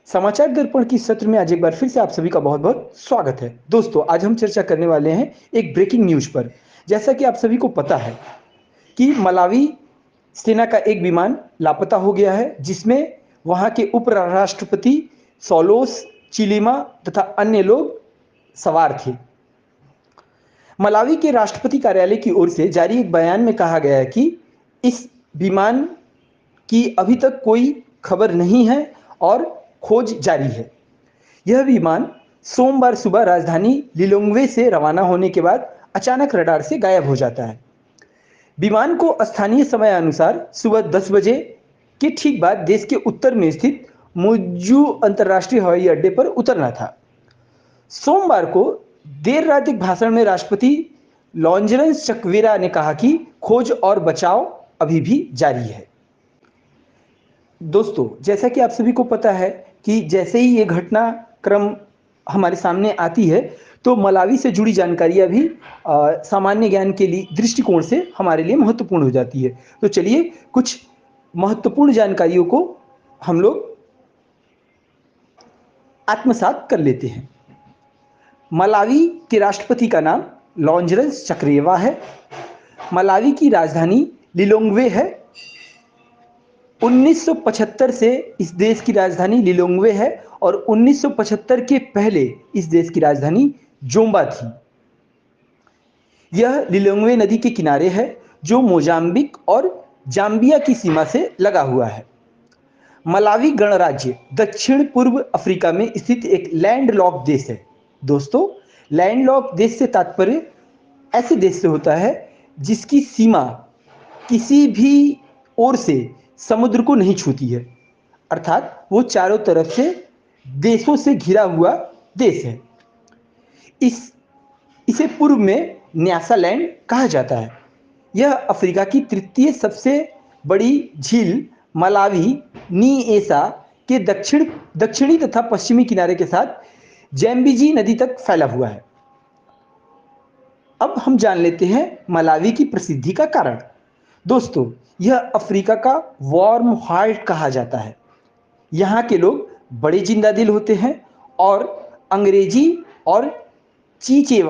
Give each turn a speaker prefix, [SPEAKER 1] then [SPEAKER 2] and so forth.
[SPEAKER 1] समाचार दर्पण की सत्र में आज एक बार फिर से आप सभी का बहुत बहुत स्वागत है। दोस्तों, आज हम चर्चा करने वाले हैं एक ब्रेकिंग न्यूज पर। जैसा कि आप सभी को पता है कि मलावी सेना का एक विमान लापता हो गया है, जिसमें वहां के उपराष्ट्रपति सौलोस चिलिमा तथा अन्य लोग सवार थे। मलावी के राष्ट्रपति कार्यालय की ओर से जारी एक बयान में कहा गया है कि इस विमान की अभी तक कोई खबर नहीं है और खोज जारी है। यह विमान सोमवार सुबह राजधानी लिलोंग्वे से रवाना होने के बाद अचानक रडार से गायब हो जाता है। विमान को स्थानीय समय अनुसार सुबह 10 बजे के ठीक बाद देश के उत्तर में स्थित मुज्जू अंतर्राष्ट्रीय हवाई अड्डे पर उतरना था। सोमवार को देर रात एक भाषण में राष्ट्रपति लॉन्जरेंस चकवेरा ने कहा कि खोज और बचाव अभी भी जारी है। दोस्तों, जैसा कि आप सभी को पता है कि जैसे ही ये घटनाक्रम हमारे सामने आती है, तो मलावी से जुड़ी जानकारियाँ भी सामान्य ज्ञान के लिए दृष्टिकोण से हमारे लिए महत्वपूर्ण हो जाती है। तो चलिए कुछ महत्वपूर्ण जानकारियों को हम लोग आत्मसात कर लेते हैं। मलावी के राष्ट्रपति का नाम लॉन्जरेंस चक्रेवा है। मलावी की राजधानी लिलोंग्वे है। 1975 से इस देश की राजधानी लिलोंग्वे है और 1975 के पहले इस देश की राजधानी जोम्बा थी। यह लिलोंग्वे नदी के किनारे है, जो मोजाम्बिक और जाम्बिया की सीमा से लगा हुआ है। मलावी गणराज्य दक्षिण पूर्व अफ्रीका में स्थित एक लैंडलॉक देश है। दोस्तों, लैंडलॉक देश से तात्पर्य ऐसे देश से होता है जिसकी सीमा किसी भी ओर से समुद्र को नहीं छूती है, अर्थात वो चारों तरफ से देशों से घिरा हुआ देश है। इसे पूर्व में न्यासालैंड कहा जाता है। यह अफ्रीका की तृतीय सबसे बड़ी झील मलावी नीएसा के दक्षिणी तथा पश्चिमी किनारे के साथ जैम्बिजी नदी तक फैला हुआ है। अब हम जान लेते हैं मलावी की प्रसिद्धि का कारण। दोस्तों, यह अफ्रीका का वार्म हार्ट कहा जाता है। यहाँ के लोग बड़े जिंदा दिल होते हैं और अंग्रेजी और चीचेवा